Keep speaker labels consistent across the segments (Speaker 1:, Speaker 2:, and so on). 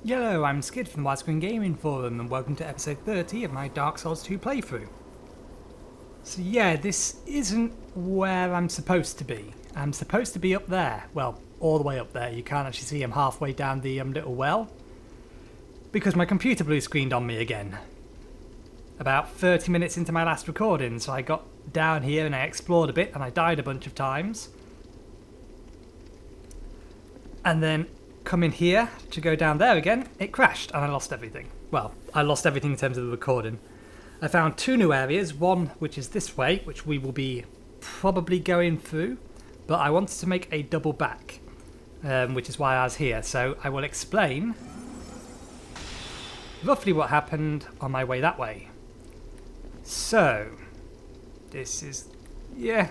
Speaker 1: Hello, I'm Skid from the Widescreen Gaming Forum and welcome to episode 30 of my Dark Souls 2 playthrough. So yeah, this isn't where I'm supposed to be. I'm supposed to be up there. Well, all the way up there. You can't actually see I'm halfway down the little well. Because my computer blue screened on me again. About 30 minutes into my last recording, so I got down here and I explored a bit and I died a bunch of times. And then coming here to go down there again, it crashed and I lost everything. Well, I lost everything in terms of the recording. I found two new areas, one which is this way, which we will be probably going through, but I wanted to make a double back, which is why I was here. So I will explain roughly what happened on my way that way. So, this is, yeah,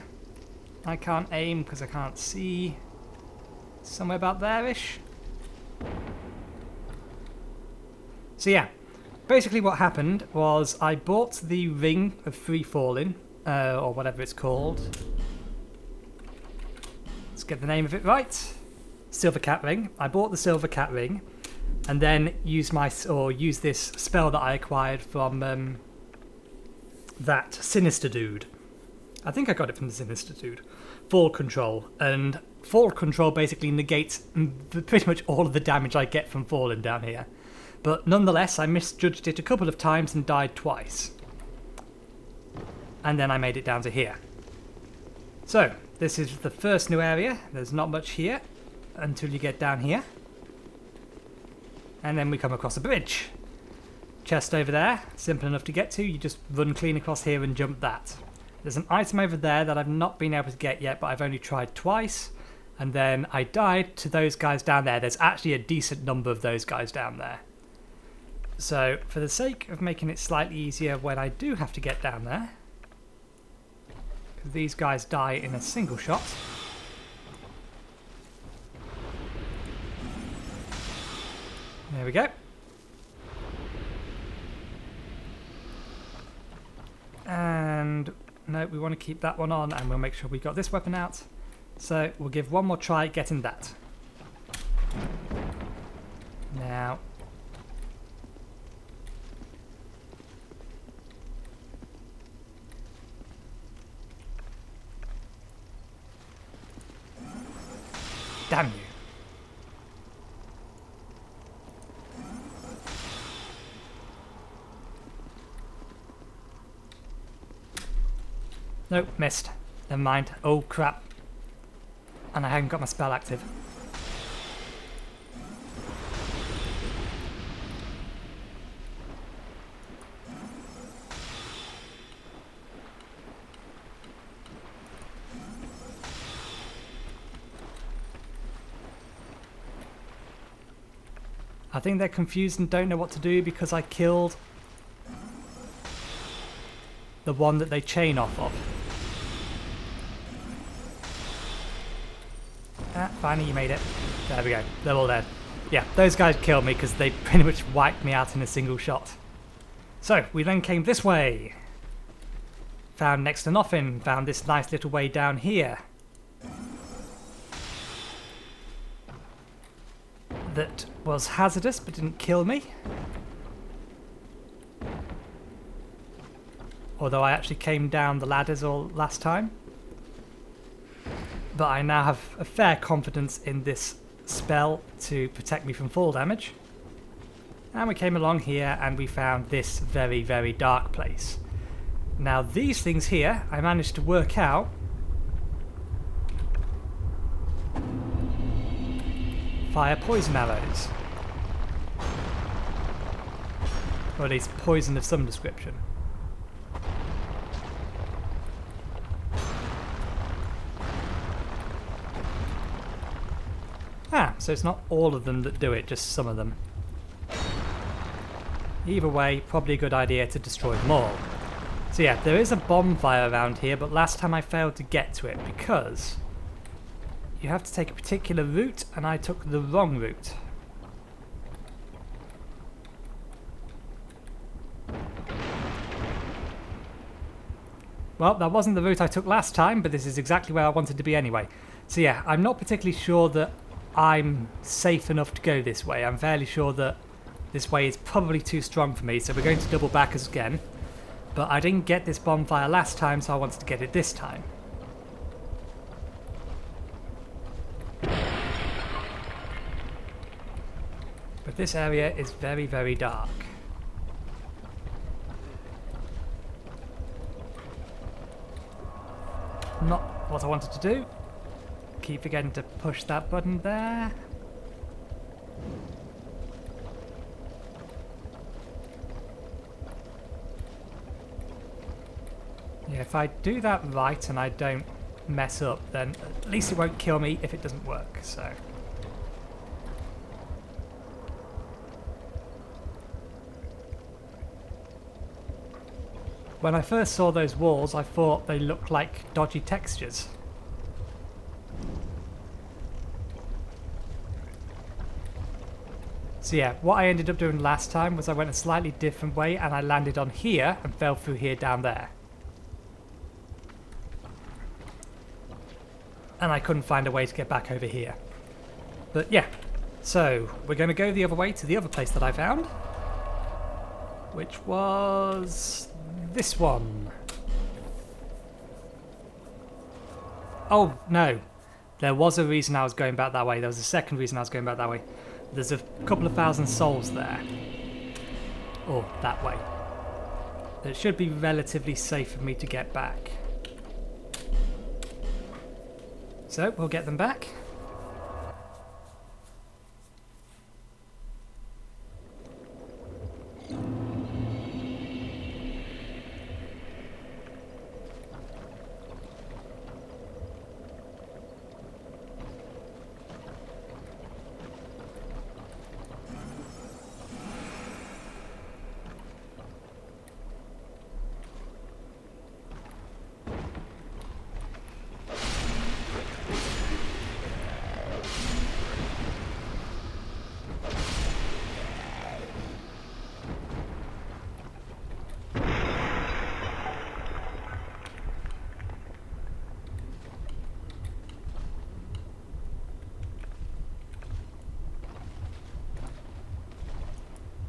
Speaker 1: I can't aim because I can't see. Somewhere about there-ish. So yeah, basically what happened was I bought the Ring of Free Falling, or whatever it's called. Let's get the name of it right. Silver Cat Ring. I bought the Silver Cat Ring, and then used this spell that I acquired from that Sinister Dude. I think I got it from the Sinister Dude. Fall Control, and Fall Control basically negates pretty much all of the damage I get from falling down here. But nonetheless, I misjudged it a couple of times and died twice. And then I made it down to here. So, this is the first new area. There's not much here until you get down here. And then we come across a bridge. Chest over there, simple enough to get to. You just run clean across here and jump that. There's an item over there that I've not been able to get yet, but I've only tried twice. And then I died to those guys down there. There's actually a decent number of those guys down there. So, for the sake of making it slightly easier when I do have to get down there, because these guys die in a single shot. There we go. And no, we want to keep that one on, and we'll make sure we got this weapon out. So we'll give one more try getting that. Now, damn you. Nope, missed. Never mind. Oh crap. And I haven't got my spell active. I think they're confused and don't know what to do because I killed the one that they chain off of. Ah, finally you made it. There we go. They're all dead. Yeah, those guys killed me because they pretty much wiped me out in a single shot. So, we then came this way. Found next to nothing. Found this nice little way down here. That was hazardous but didn't kill me. Although I actually came down the ladders all last time. But I now have a fair confidence in this spell to protect me from fall damage. And we came along here and we found this very, very dark place. Now these things here, I managed to work out. Fire poison arrows. Or at least poison of some description. Ah, so it's not all of them that do it, just some of them. Either way, probably a good idea to destroy them all. So yeah, there is a bonfire around here, but last time I failed to get to it because you have to take a particular route, and I took the wrong route. Well, that wasn't the route I took last time, but this is exactly where I wanted to be anyway. So yeah, I'm not particularly sure that I'm safe enough to go this way. I'm fairly sure that This way is probably too strong for me, so we're going to double back again. But I didn't get this bonfire last time, so I wanted to get it this time. But this area is very, very dark. Not what I wanted to do. Keep forgetting to push that button there. Yeah, if I do that right and I don't mess up, then at least it won't kill me if it doesn't work, so... When I first saw those walls, I thought they looked like dodgy textures. So yeah, what I ended up doing last time was I went a slightly different way and I landed on here and fell through here down there. And I couldn't find a way to get back over here. But yeah, so we're going to go the other way to the other place that I found, which was this one. Oh no, there was a reason I was going back that way. There was a second reason I was going back that way. There's a couple of thousand souls there. Or that way. It should be relatively safe for me to get back. So, we'll get them back.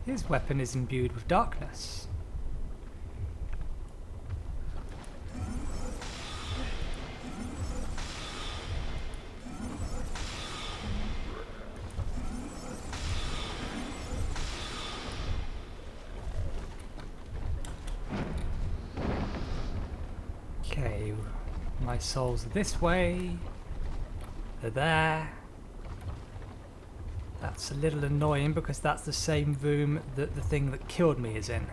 Speaker 1: His weapon is imbued with darkness. Okay, my souls are this way. They're there. That's a little annoying because that's the same room that the thing that killed me is in.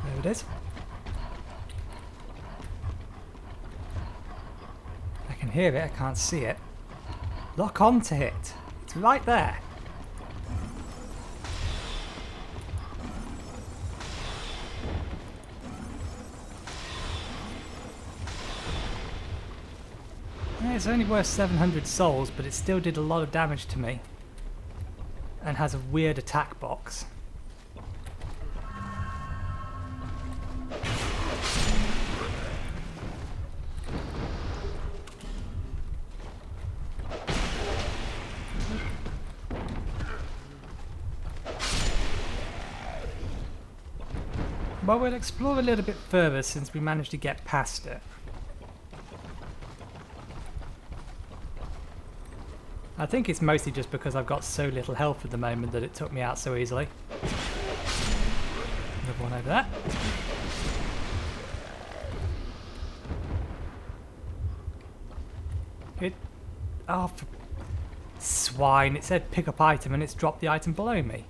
Speaker 1: There it is. I can hear it, I can't see it. Lock onto it. It's right there. It's only worth 700 souls, but it still did a lot of damage to me. And has a weird attack box. Well, we'll explore a little bit further since we managed to get past it. I think it's mostly just because I've got so little health at the moment that it took me out so easily. Another one over there. Oh, swine. It said pick up item and it's dropped the item below me.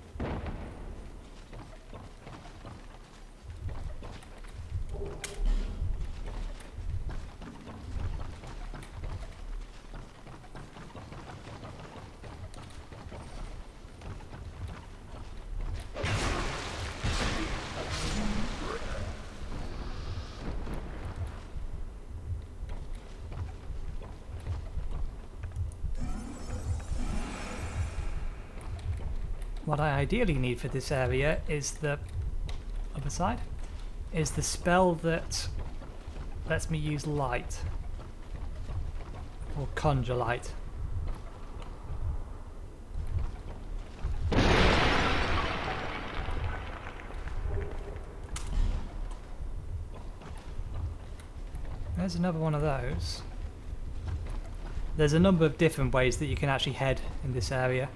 Speaker 1: What I ideally need for this area is the other side, is the spell that lets me use light, or conjure light. There's another one of those. There's a number of different ways that you can actually head in this area,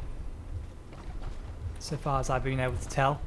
Speaker 1: so far as I've been able to tell.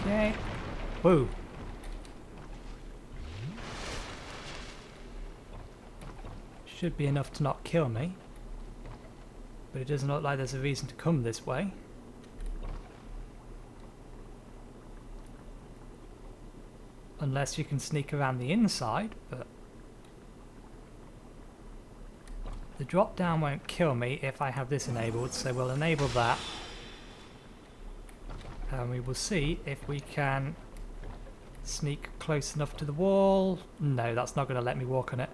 Speaker 1: Okay. Whoa. Should be enough to not kill me. But it doesn't look like there's a reason to come this way. Unless you can sneak around the inside, but the drop down won't kill me if I have this enabled, so we'll enable that. And we will see if we can sneak close enough to the wall. No, that's not going to let me walk on it.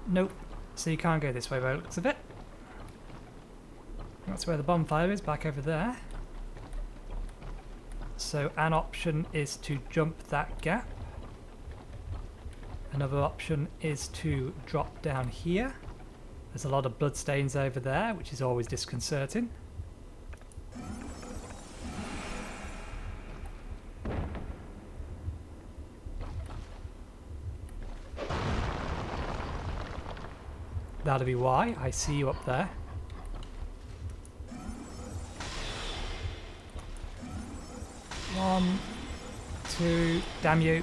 Speaker 1: Nope. So you can't go this way by the looks of it. That's where the bonfire is, back over there. So an option is to jump that gap. Another option is to drop down here. There's a lot of bloodstains over there, which is always disconcerting. That'll be why. I see you up there. One, two, damn you.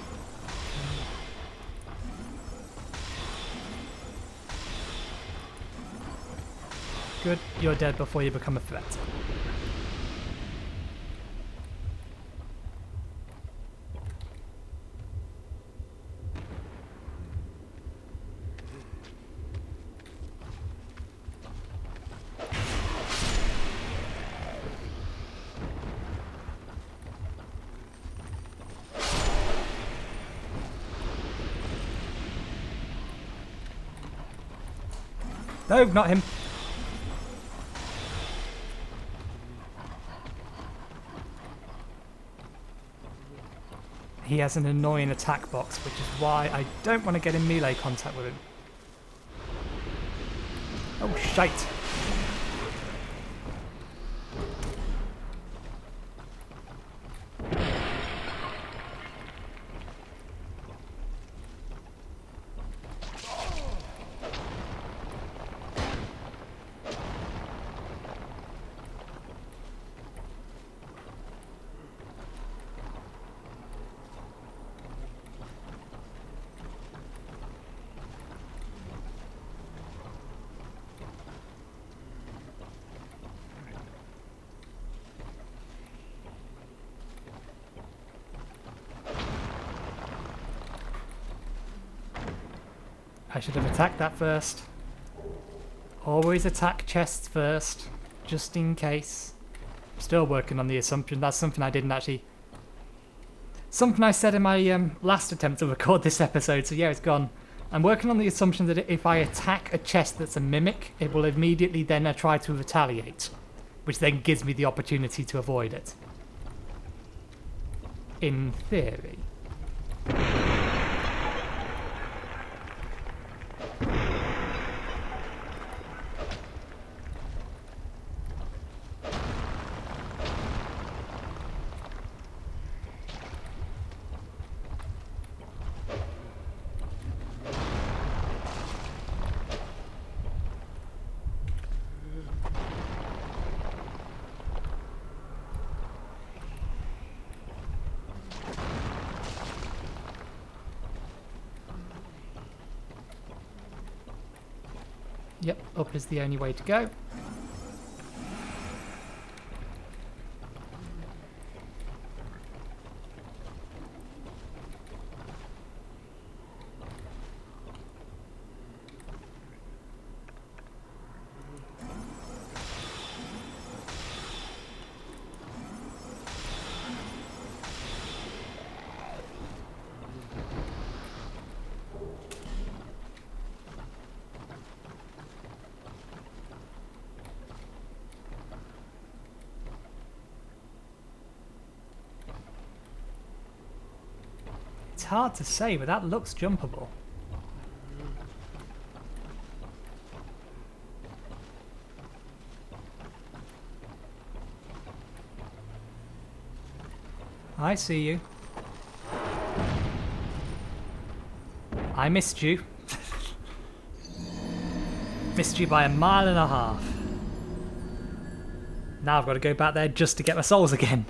Speaker 1: Good, you're dead before you become a threat. No, not him. He has an annoying attack box, which is why I don't want to get in melee contact with him. Oh, shite. I should have attacked that first. Always attack chests first, just in case. I'm still working on the assumption. That's something I didn't actually... Something I said in my last attempt to record this episode, so yeah, it's gone. I'm working on the assumption that if I attack a chest that's a mimic, it will immediately then try to retaliate, which then gives me the opportunity to avoid it. In theory. Yep, up is the only way to go. It's hard to say, but that looks jumpable. I see you. I missed you. Missed you by 1.5 miles. Now I've got to go back there just to get my souls again.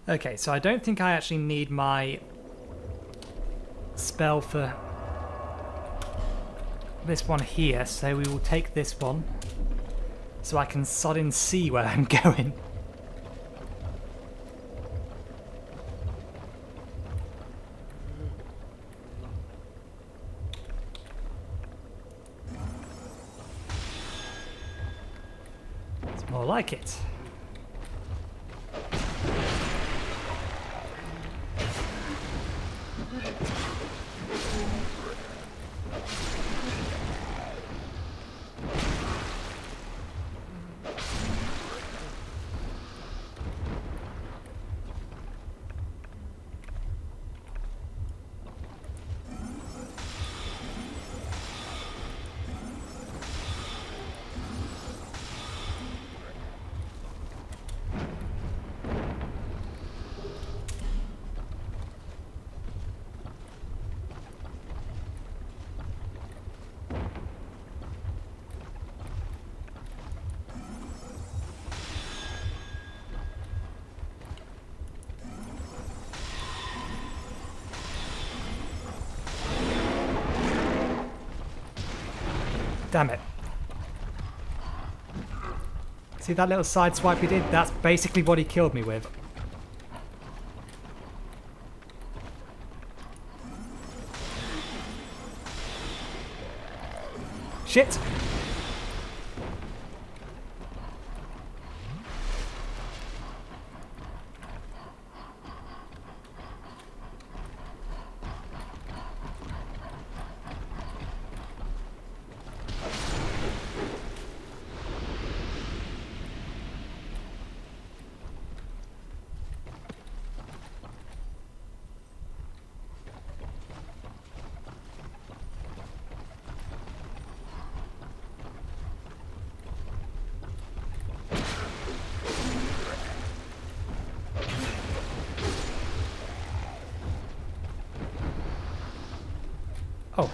Speaker 1: Okay, so I don't think I actually need my spell for this one here, so we will take this one so I can sodden see where I'm going. It's more like it. Damn it. See that little side swipe he did? That's basically what he killed me with. Shit! Oh.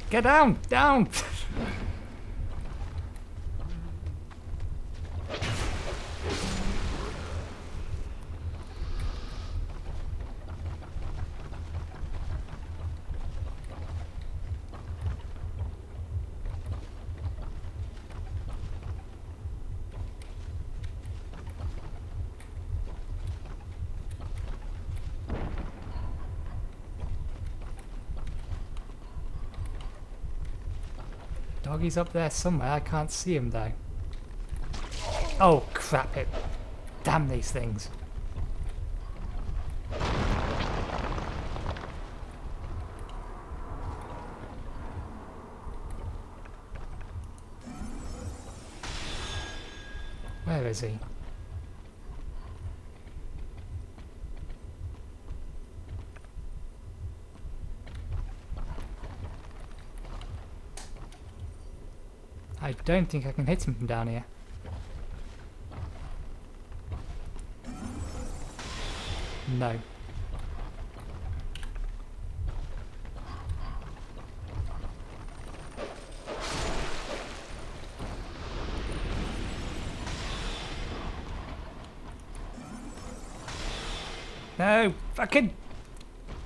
Speaker 1: Get down! Down! Doggy's up there somewhere. I can't see him though. Oh crap it. Damn these things. Where is he? I don't think I can hit him from down here. No. No, fucking...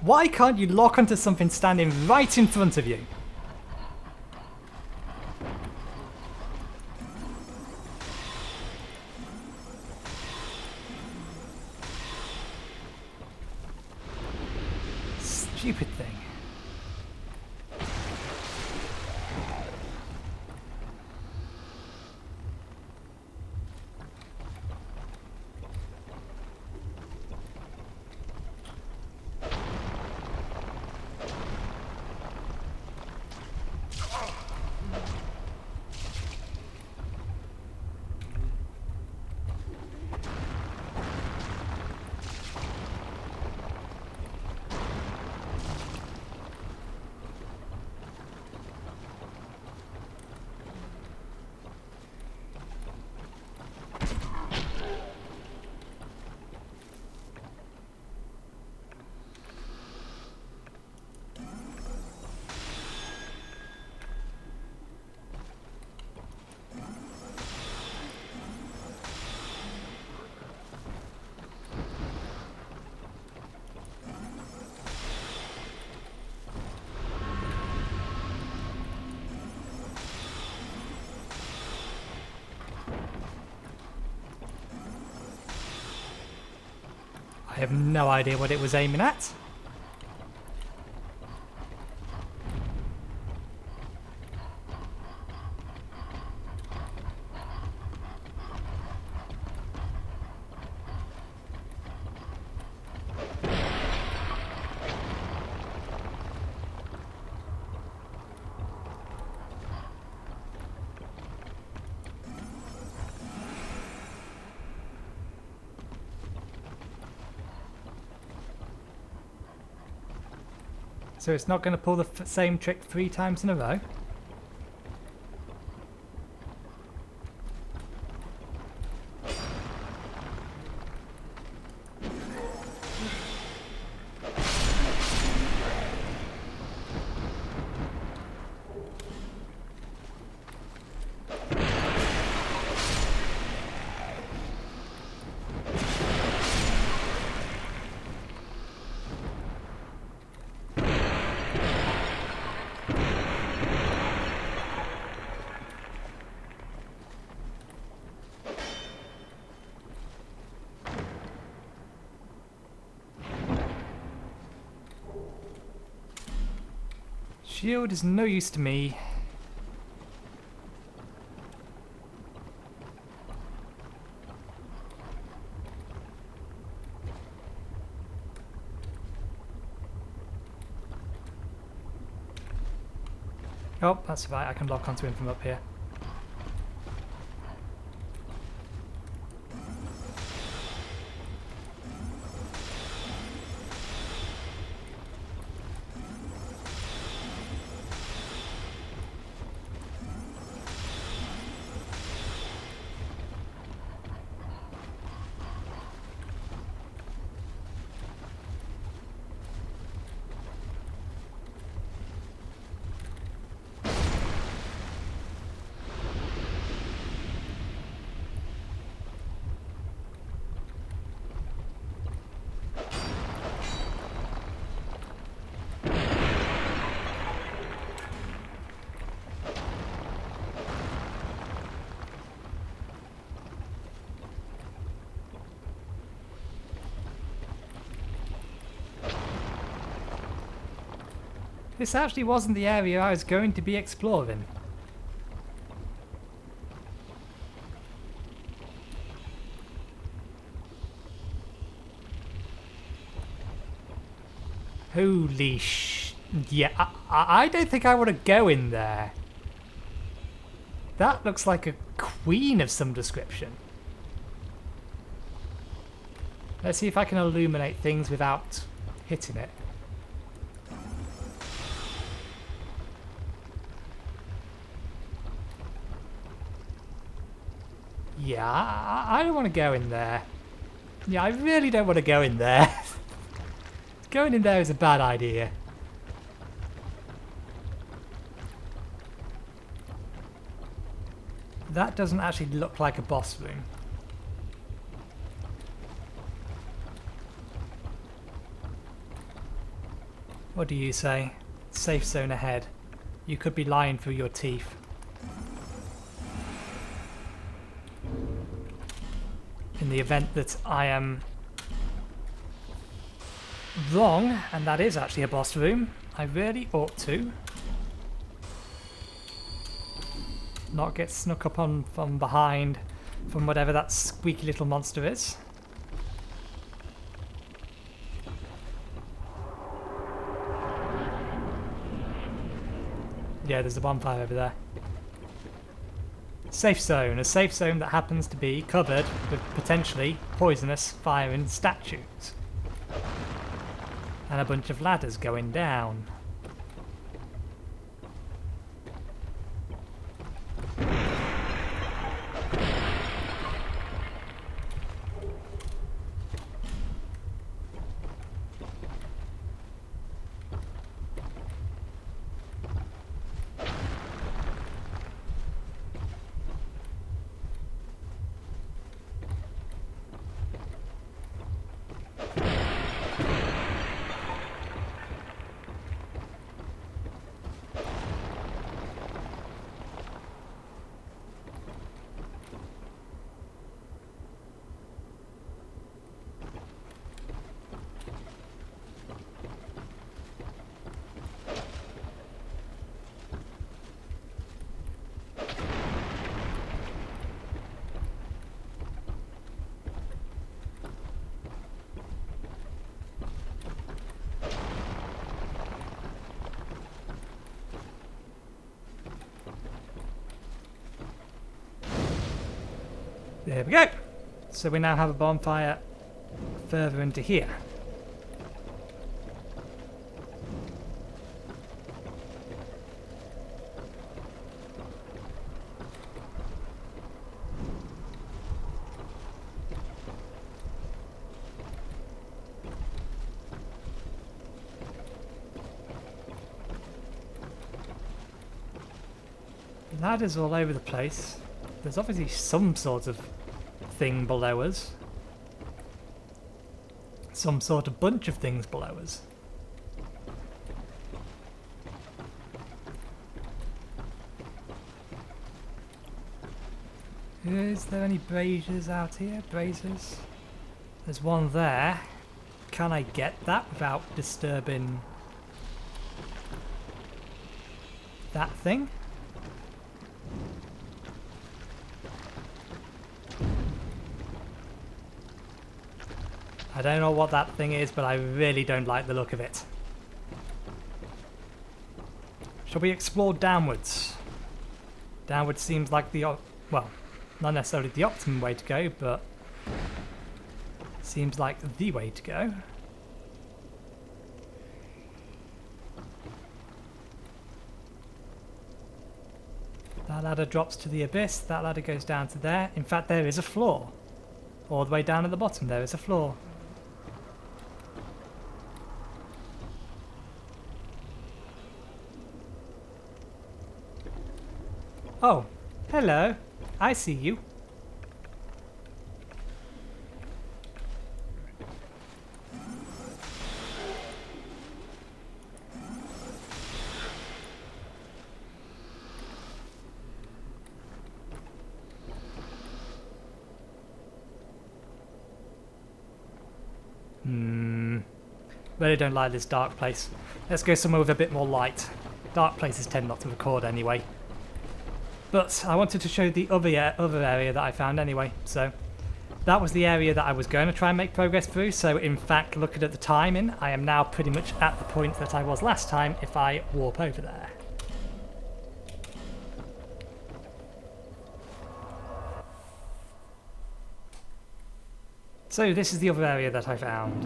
Speaker 1: Why can't you lock onto something standing right in front of you? Stupid thing. have no idea what it was aiming at. So it's not going to pull the same trick 3 times in a row. Shield is no use to me. Oh, that's right, I can lock onto him from up here. This actually wasn't the area I was going to be exploring. Holy sh... Yeah, I don't think I want to go in there. That looks like a queen of some description. Let's see if I can illuminate things without hitting it. Yeah, I don't want to go in there. Yeah, I really don't want to go in there. Going in there is a bad idea. That doesn't actually look like a boss room. What do you say? Safe zone ahead. You could be lying through your teeth. In the event that I am wrong, and that is actually a boss room, I really ought to not get snuck up on from behind from whatever that squeaky little monster is. Yeah, there's a bonfire over there. Safe zone, a safe zone that happens to be covered with potentially poisonous firing statues. And a bunch of ladders going down. There we go. So we now have a bonfire further into here. Ladders all over the place. There's obviously some sort of thing below us. Some sort of bunch of things below us. Is there any braziers out here? Braziers? There's one there. Can I get that without disturbing that thing? I don't know what that thing is, but I really don't like the look of it. Shall we explore downwards? Downwards seems like the, well, not necessarily the optimum way to go, but seems like the way to go. That ladder drops to the abyss, that ladder goes down to there. In fact, there is a floor. All the way down at the bottom, there is a floor. Oh, hello. I see you. Really don't like this dark place. Let's go somewhere with a bit more light. Dark places tend not to record anyway. But I wanted to show the other area that I found anyway, so that was the area that I was going to try and make progress through. So in fact, looking at the timing, I am now pretty much at the point that I was last time if I warp over there. So this is the other area that I found.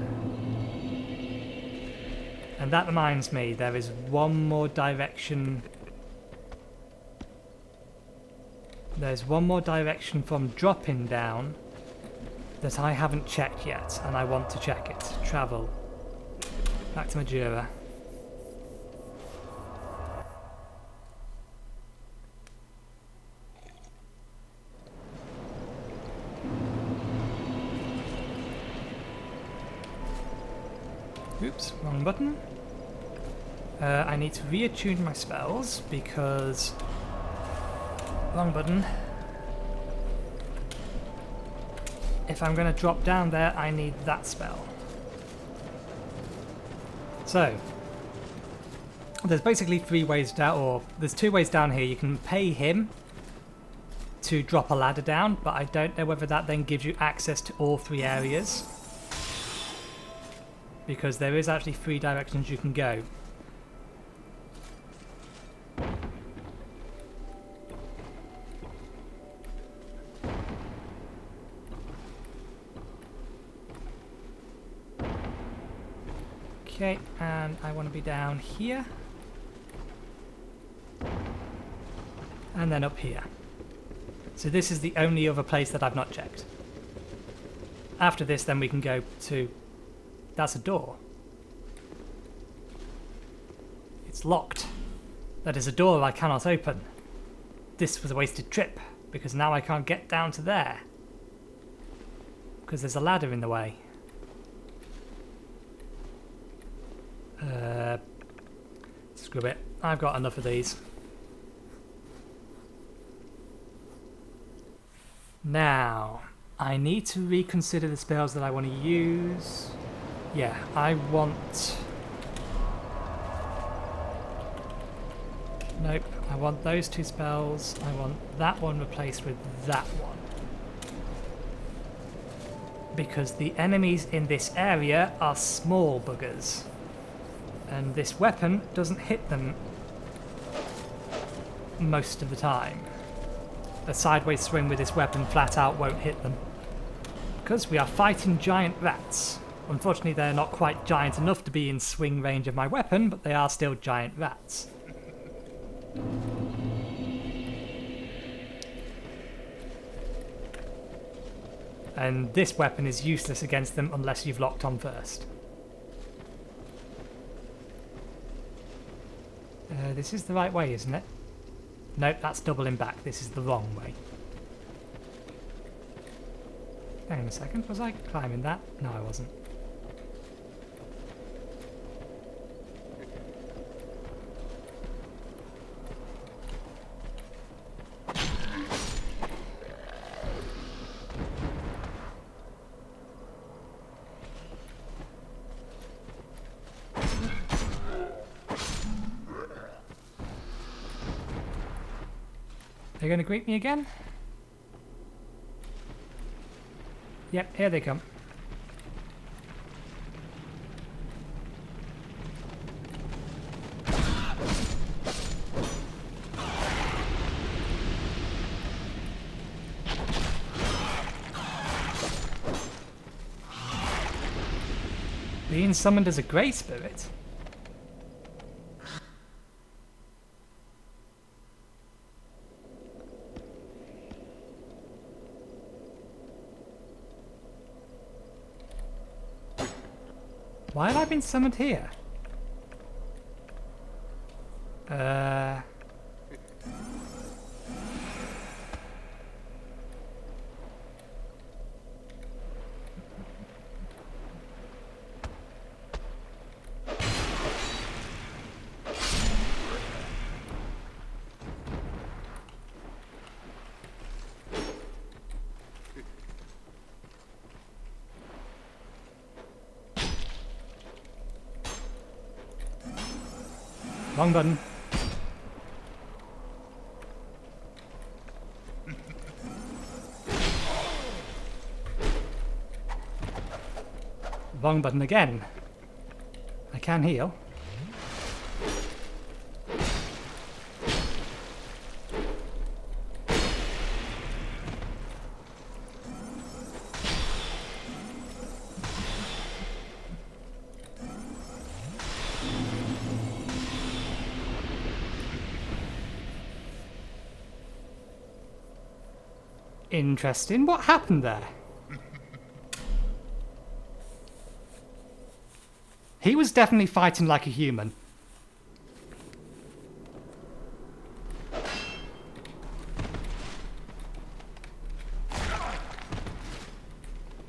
Speaker 1: And that reminds me, there is one more direction. There's one more direction from dropping down that I haven't checked yet, and I want to check it. Travel. Back to Majura. Oops, wrong button. I need to reattune my spells because... Wrong button. If I'm going to drop down there, I need that spell. So, there's basically three ways down, or there's two ways down here. You can pay him to drop a ladder down, but I don't know whether that then gives you access to all three areas. Because there is actually three directions you can go. Okay, and I want to be down here. And then up here. So this is the only other place that I've not checked. After this, then we can go to... That's a door. It's locked. That is a door I cannot open. This was a wasted trip, because now I can't get down to there. Because there's a ladder in the way. Screw it. I've got enough of these. Now, I need to reconsider the spells that I want to use. Yeah, I want... Nope, I want those two spells. I want that one replaced with that one. Because the enemies in this area are small buggers. And this weapon doesn't hit them most of the time. a sideways swing with this weapon flat out won't hit them. Because we are fighting giant rats. Unfortunately, they're not quite giant enough to be in swing range of my weapon, but they are still giant rats. And this weapon is useless against them unless you've locked on first. This is the right way, isn't it? Nope, that's doubling back. This is the wrong way. Hang on a second, was I climbing that? No, I wasn't. They're going to greet me again? Yep, here they come. Being summoned as a grey spirit? Why have I been summoned here? Wrong button. Wrong button again. I can heal. Interesting. What happened there? He was definitely fighting like a human.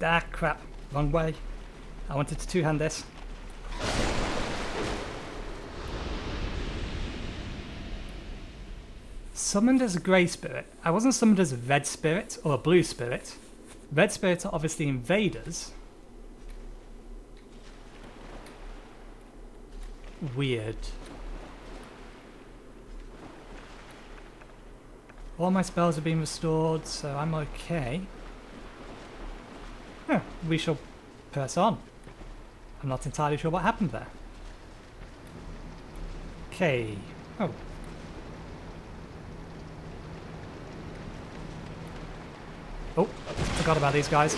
Speaker 1: Ah, crap. Wrong way. I wanted to two-hand this. Summoned as a grey spirit. I wasn't summoned as a red spirit or a blue spirit. Red spirits are obviously invaders. Weird. All my spells have been restored, so I'm okay. Huh, we shall press on. I'm not entirely sure what happened there. Okay. Oh. Oh, forgot about these guys.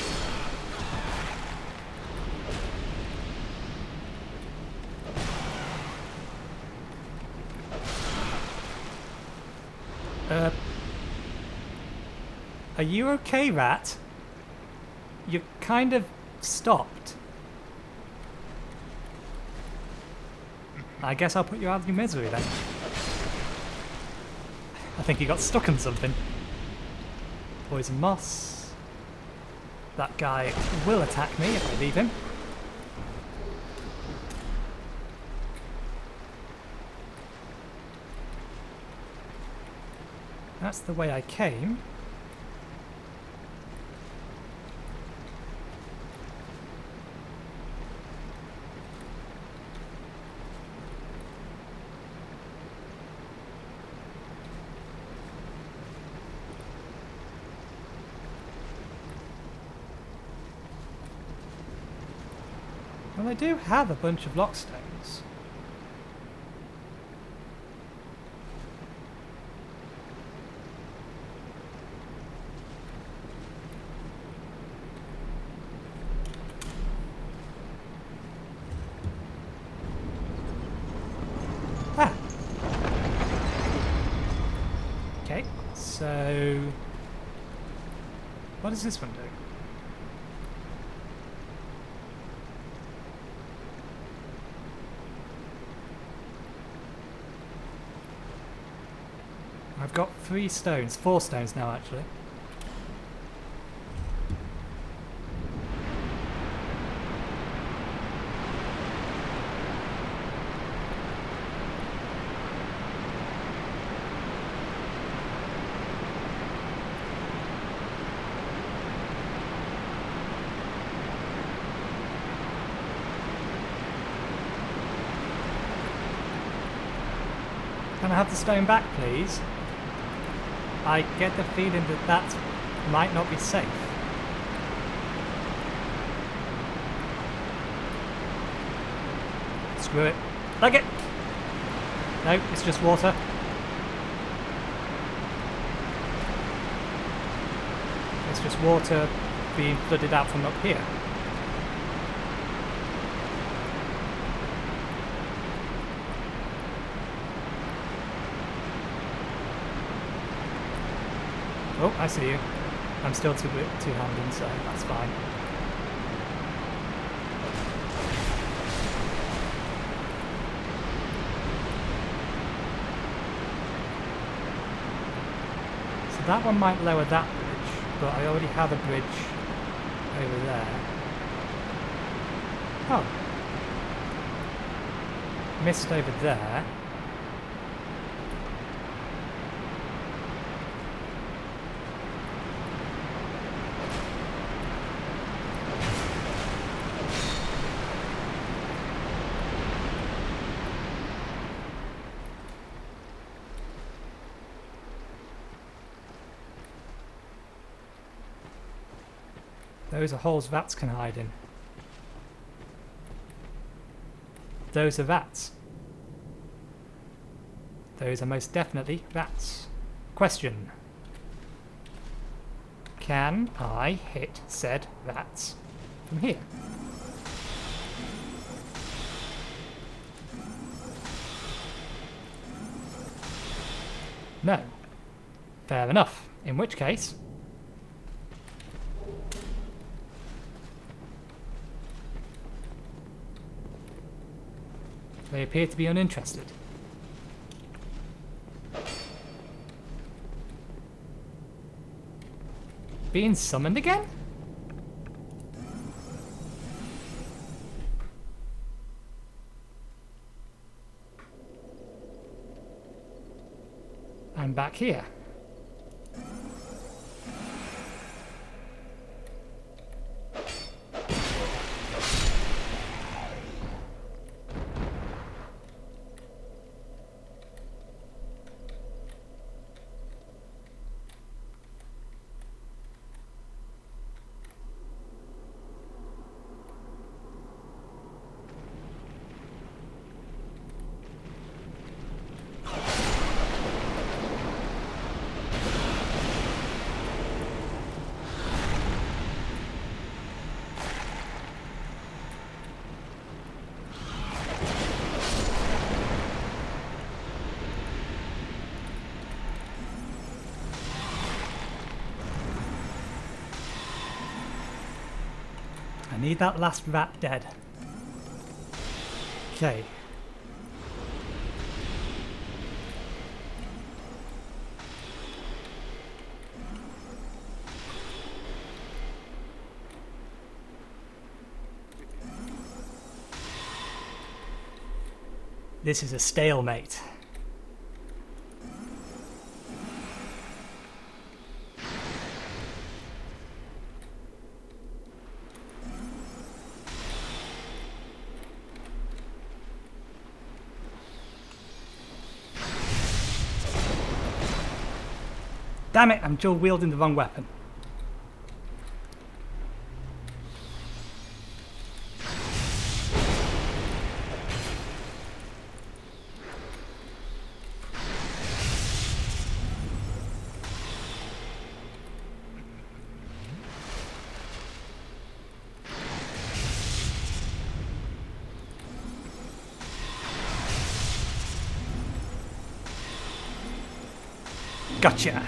Speaker 1: Are you okay, rat? You kind of stopped. I guess I'll put you out of your misery then. I think he got stuck on something. Poison moss. That guy will attack me if I leave him. That's the way I came. Well, I do have a bunch of lockstones. So, what does this one do? I've got 3 stones, 4 stones now actually. Can I have the stone back, please? I get the feeling that that might not be safe. Screw it. Like it! No, it's just water. It's just water being flooded out from up here. Oh, I see you. I'm still two-handed, so that's fine. So that one might lower that bridge, but I already have a bridge over there. Oh. Missed over there. Those are holes vats can hide in. Those are vats. Those are most definitely vats. Question. Can I hit said vats from here? No. Fair enough. In which case... they appear to be uninterested. Being summoned again? I'm back here. I need that last rat dead. Okay. This is a stalemate. Damn it, I'm dual wielding the wrong weapon. Gotcha.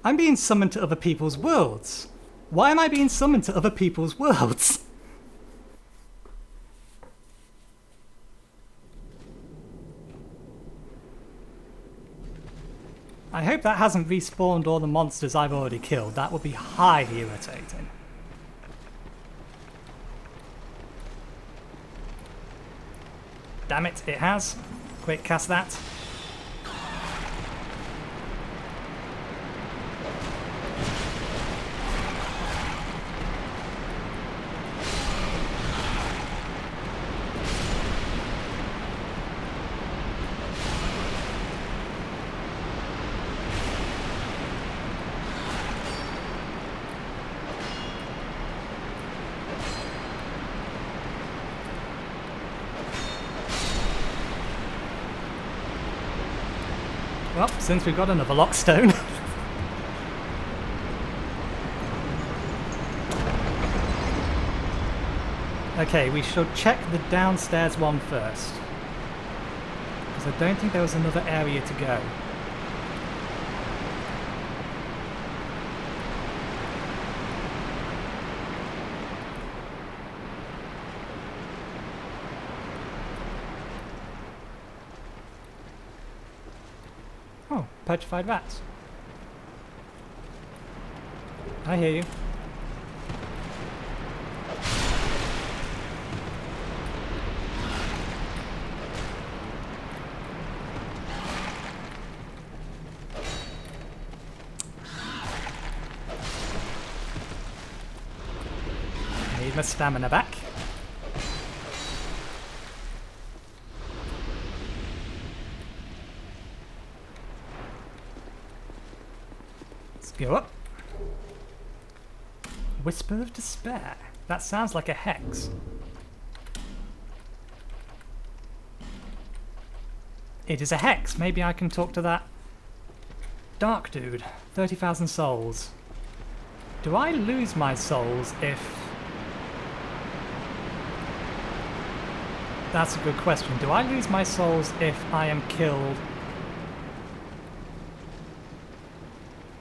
Speaker 1: I'm being summoned to other people's worlds. Why am I being summoned to other people's worlds? I hope that hasn't respawned all the monsters I've already killed. That would be highly irritating. Damn it, it has. Quick, cast that. Well, since we've got another lockstone. Okay, we should check the downstairs one first. Because I don't think there was another area to go. Oh, petrified rats. I hear you. Need my stamina back. Go up. Whisper of Despair. That sounds like a hex. It is a hex. Maybe I can talk to that dark dude. 30,000 souls. Do I lose my souls if... That's a good question. Do I lose my souls if I am killed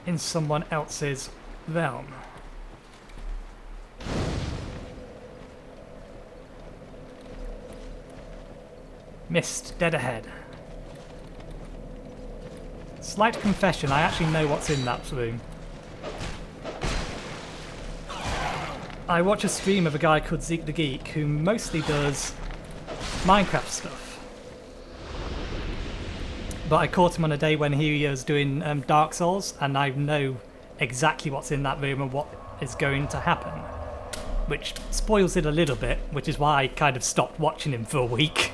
Speaker 1: in someone else's realm? Missed. Dead ahead. Slight confession, I actually know what's in that room. I watch a stream of a guy called Zeke the Geek who mostly does Minecraft stuff. But I caught him on a day when he was doing Dark Souls, and I know exactly what's in that room and what is going to happen. Which spoils it a little bit, which is why I kind of stopped watching him for a week.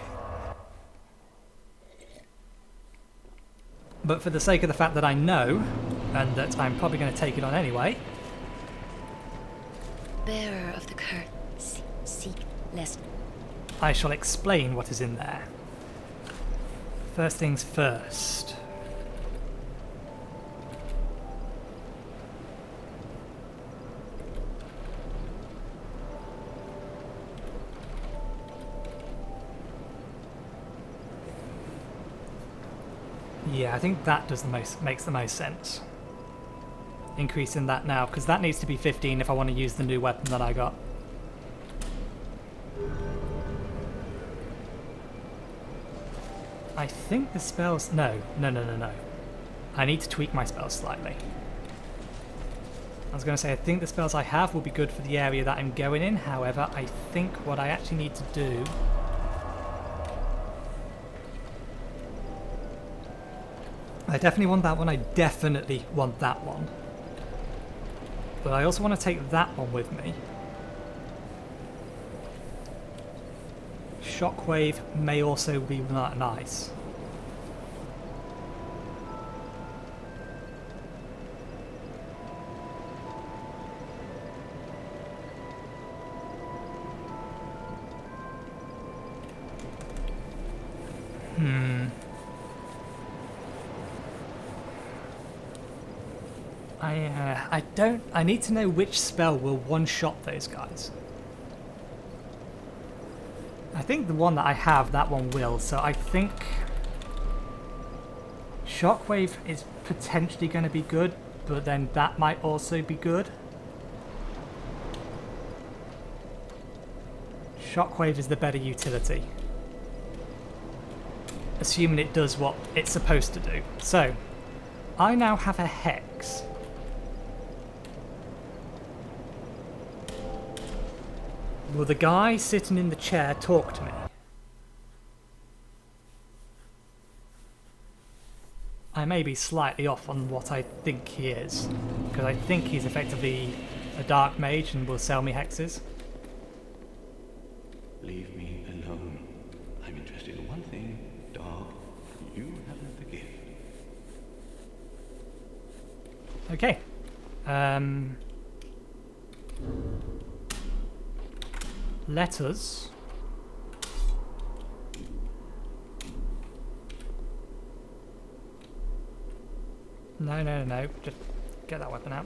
Speaker 1: But for the sake of the fact that I know, and that I'm probably going to take it on anyway...
Speaker 2: Bearer of the curse, seek less.
Speaker 1: I shall explain what is in there. First things first. Yeah, I think that makes the most sense. Increasing that now, because that needs to be 15 if I want to use the new weapon that I got. I think the spells... No. I need to tweak my spells slightly. I was going to say, I think the spells I have will be good for the area that I'm going in. However, I think what I actually need to do... I definitely want that one. I definitely want that one. But I also want to take that one with me. Shockwave may also be nice. I need to know which spell will one-shot those guys. I think the one that I have, that one will, so I think Shockwave is potentially going to be good, but then that might also be good. Shockwave is the better utility, assuming it does what it's supposed to do. So, I now have a hex. Will the guy sitting in the chair talk to me? I may be slightly off on what I think he is, because I think he's effectively a dark mage and will sell me hexes.
Speaker 3: Leave me alone. I'm interested in one thing, Dark. You haven't the gift.
Speaker 1: Okay. Let us... No. Just get that weapon out.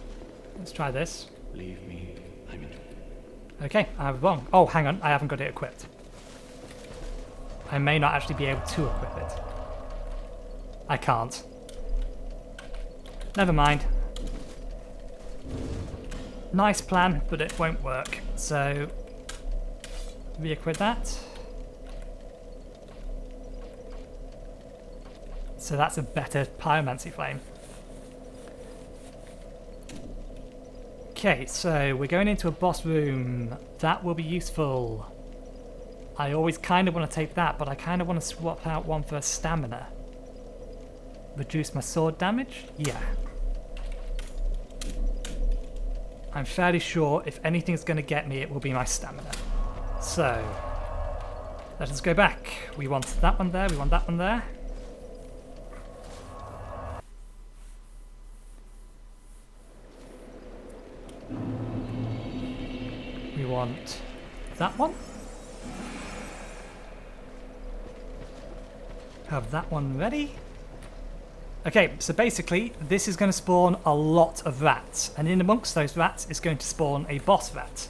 Speaker 1: Let's try this.
Speaker 3: Leave me. I'm interested.
Speaker 1: Okay, I have wrong. Oh, hang on. I haven't got it equipped. I may not actually be able to equip it. I can't. Never mind. Nice plan, but it won't work. So, re-equip that. So that's a better pyromancy flame. Okay, so we're going into a boss room. That will be useful. I always kind of want to take that, but I kind of want to swap out one for a stamina. Reduce my sword damage? Yeah. I'm fairly sure if anything's going to get me, it will be my stamina. So, let us go back. We want that one there, we want that one there. We want that one. Have that one ready. Okay, so basically this is going to spawn a lot of rats, and in amongst those rats is going to spawn a boss rat.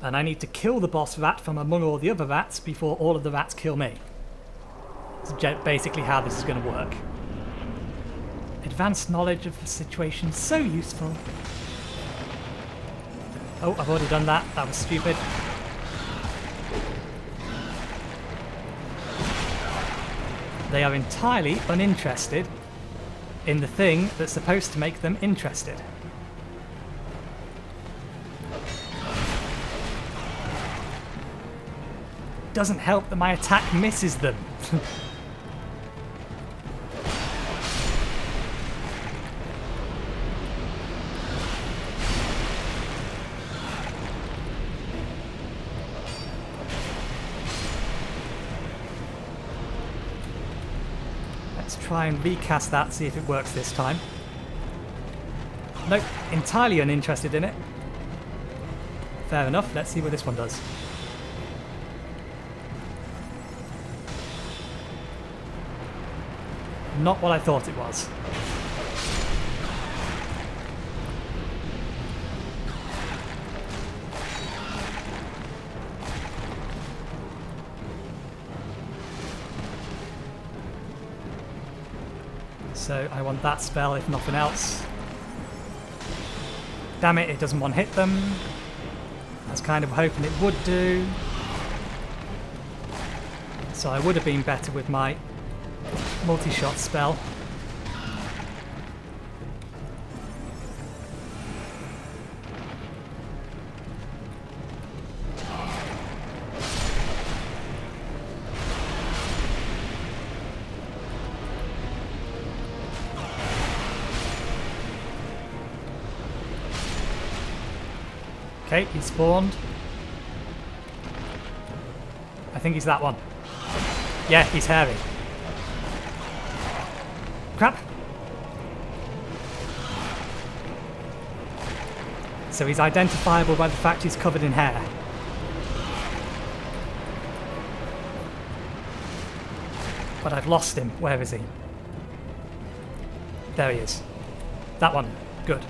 Speaker 1: And I need to kill the boss rat from among all the other rats before all of the rats kill me. That's basically how this is going to work. Advanced knowledge of the situation, so useful. Oh, I've already done that. That was stupid. They are entirely uninterested in the thing that's supposed to make them interested. Doesn't help that my attack misses them. Try and recast that, see if it works this time. Nope, entirely uninterested in it. Fair enough, let's see what this one does. Not what I thought it was. So I want that spell, if nothing else. Damn it, it doesn't one-hit them. I was kind of hoping it would do. So I would have been better with my multi-shot spell. Okay, he spawned. I think he's that one. Yeah, he's hairy. Crap. So he's identifiable by the fact he's covered in hair. But I've lost him. Where is he? There he is. That one. Good.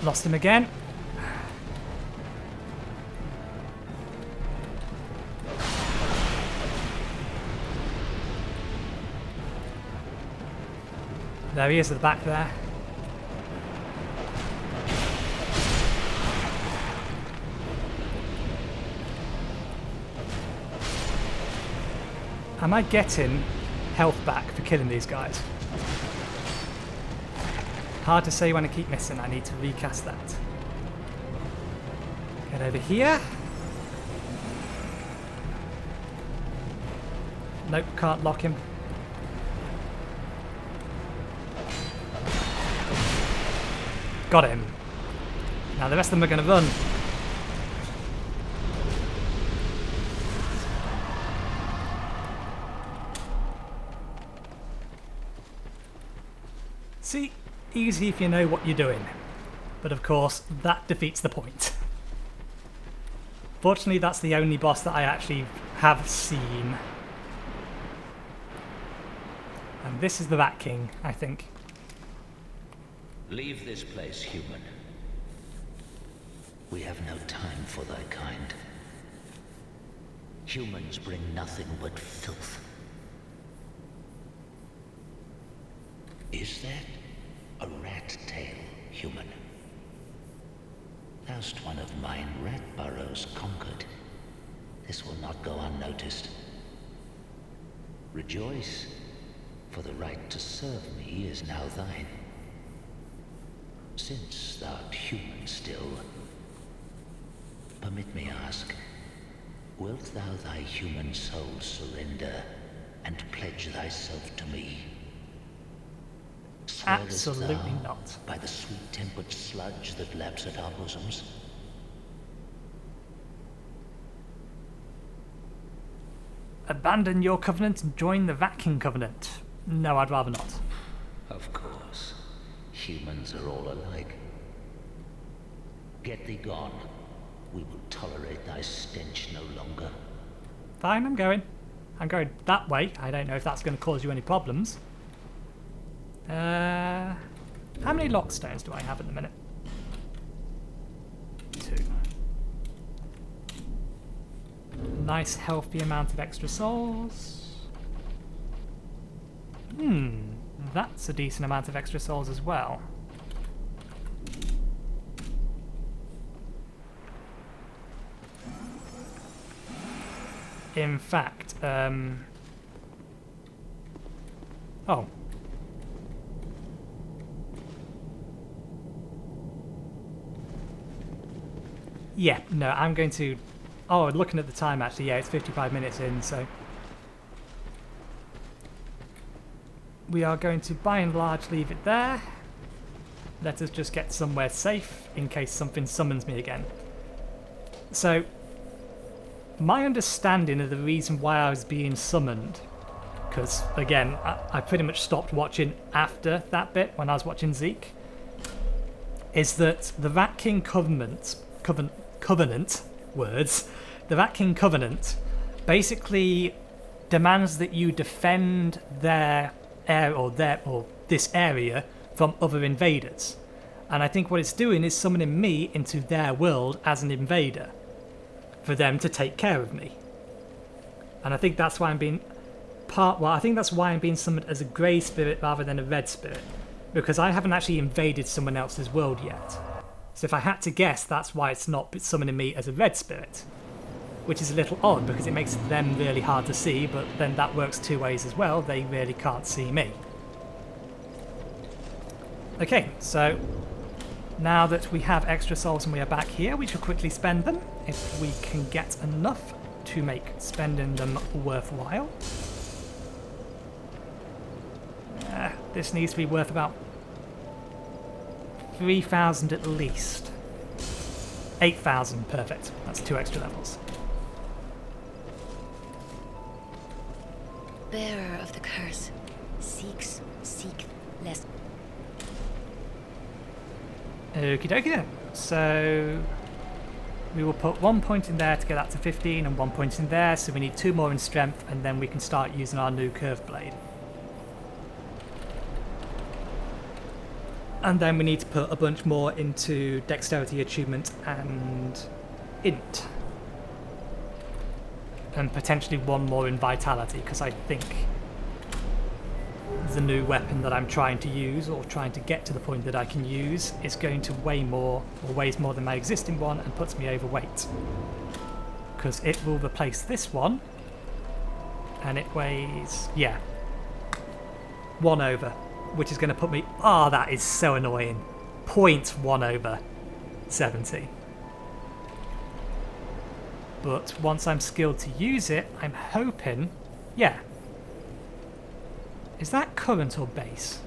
Speaker 1: Lost him again. There he is at the back there. Am I getting health back for killing these guys? Hard to say when I keep missing. I need to recast that. Get over here. Nope, can't lock him. Got him. Now the rest of them are going to run. See, easy if you know what you're doing. But of course, that defeats the point. Fortunately, that's the only boss that I actually have seen. And this is the Rat King, I think.
Speaker 4: Leave this place, human. We have no time for thy kind. Humans bring nothing but filth. Is that a rat tail, human? Thou'st one of mine rat burrows conquered. This will not go unnoticed. Rejoice, for the right to serve me is now thine. Since thou'rt human still, permit me ask, wilt thou thy human soul surrender and pledge thyself to me? Swearest
Speaker 1: Absolutely
Speaker 4: thou
Speaker 1: not.
Speaker 4: by the sweet-tempered sludge that laps at our bosoms?
Speaker 1: Abandon your covenant and join the Rat King covenant. No, I'd rather not.
Speaker 4: Of course. Humans are all alike. Get thee gone. We will tolerate thy stench no longer.
Speaker 1: Fine, I'm going. I'm going that way. I don't know if that's going to cause you any problems. How many lockstones do I have at the minute? 2. Nice healthy amount of extra souls. That's a decent amount of extra souls as well. In fact, oh. Yeah, no, I'm going to... Oh, looking at the time actually, yeah, it's 55 minutes in, so... We are going to, by and large, leave it there. Let us just get somewhere safe in case something summons me again. So, my understanding of the reason why I was being summoned, because, again, I pretty much stopped watching after that bit when I was watching Zeke, is that the Rat King Covenant, the Rat King Covenant basically demands that you defend their or this area from other invaders. And I think what it's doing is summoning me into their world as an invader for them to take care of me. And I think that's why I'm being I think that's why I'm being summoned as a grey spirit rather than a red spirit, because I haven't actually invaded someone else's world yet. So if I had to guess, that's why it's not summoning me as a red spirit, which is a little odd because it makes them really hard to see, but then that works two ways as well. They really can't see me. Okay, so now that we have extra souls and we are back here, we should quickly spend them if we can get enough to make spending them worthwhile. This needs to be worth about 3,000 at least. 8,000, perfect. That's 2 extra levels.
Speaker 2: Bearer of the curse, seek less.
Speaker 1: Okie dokie then. So we will put 1 point in there to get that to 15 and 1 point in there, so we need 2 more in strength and then we can start using our new curved blade. And then we need to put a bunch more into dexterity achievement and int. And potentially 1 more in vitality, because I think the new weapon that I'm trying to use, or trying to get to the point that I can use, is going to weigh more, or weighs more than my existing one, and puts me overweight. Because it will replace this one, and it weighs, yeah, 1 over, which is going to put me, oh, that is so annoying, 0.1 over 70. But once I'm skilled to use it, I'm hoping, yeah. Is that current or base?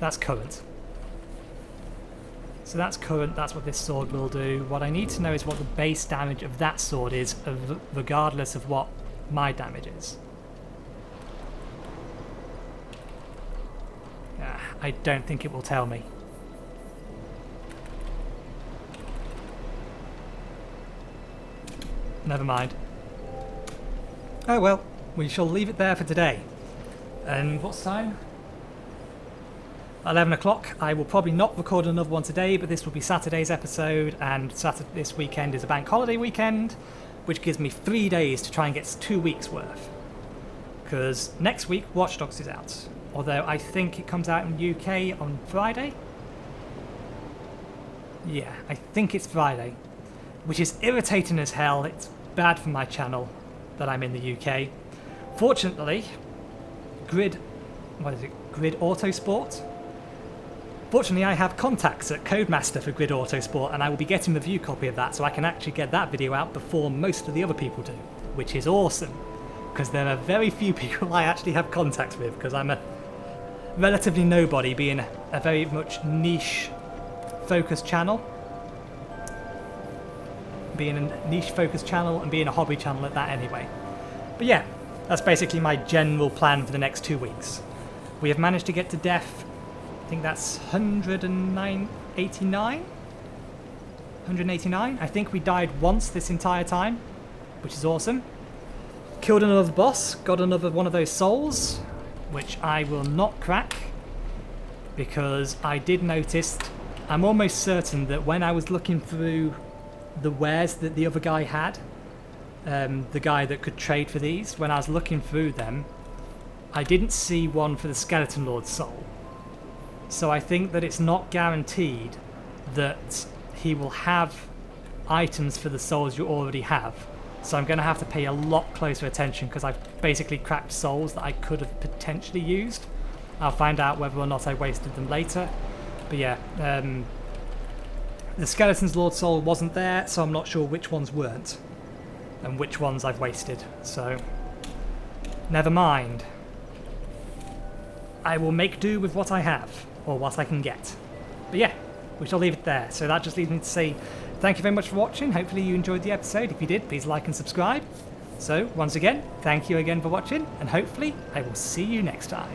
Speaker 1: That's current. So that's current, that's what this sword will do. What I need to know is what the base damage of that sword is, regardless of what my damage is. I don't think it will tell me. Never mind. Oh well, we shall leave it there for today. And what's time? 11 o'clock. I will probably not record another one today, but this will be Saturday's episode, and this weekend is a bank holiday weekend, which gives me 3 days to try and get 2 weeks worth. Because next week Watch Dogs is out, although I think it comes out in the UK on Friday. Yeah, I think it's Friday, which is irritating as hell. It's bad for my channel that I'm in the UK. Fortunately, Grid Autosport. Fortunately, I have contacts at Codemaster for Grid Autosport, and I will be getting the review copy of that, so I can actually get that video out before most of the other people do, which is awesome, because there are very few people I actually have contacts with, because I'm a relatively nobody, being a very much niche focused channel. Being a niche focused channel and being a hobby channel at that anyway. But yeah, that's basically my general plan for the next 2 weeks. We have managed to get to death, I think that's 189? 189? I think we died once this entire time, which is awesome. Killed another boss, got another one of those souls, which I will not crack, because I did notice, I'm almost certain that when I was looking through the wares that the other guy had, the guy that could trade for these, when I was looking through them, I didn't see one for the Skeleton Lord's soul. So I think that it's not guaranteed that he will have items for the souls you already have. So I'm going to have to pay a lot closer attention, because I've basically cracked souls that I could have potentially used. I'll find out whether or not I wasted them later. But yeah, the Skeleton's Lord soul wasn't there, so I'm not sure which ones weren't and which ones I've wasted. So never mind. I will make do with what I have, or what I can get. But yeah, we shall leave it there. So that just leaves me to say thank you very much for watching. Hopefully you enjoyed the episode. If you did, please like and subscribe. So once again, thank you again for watching, and hopefully I will see you next time.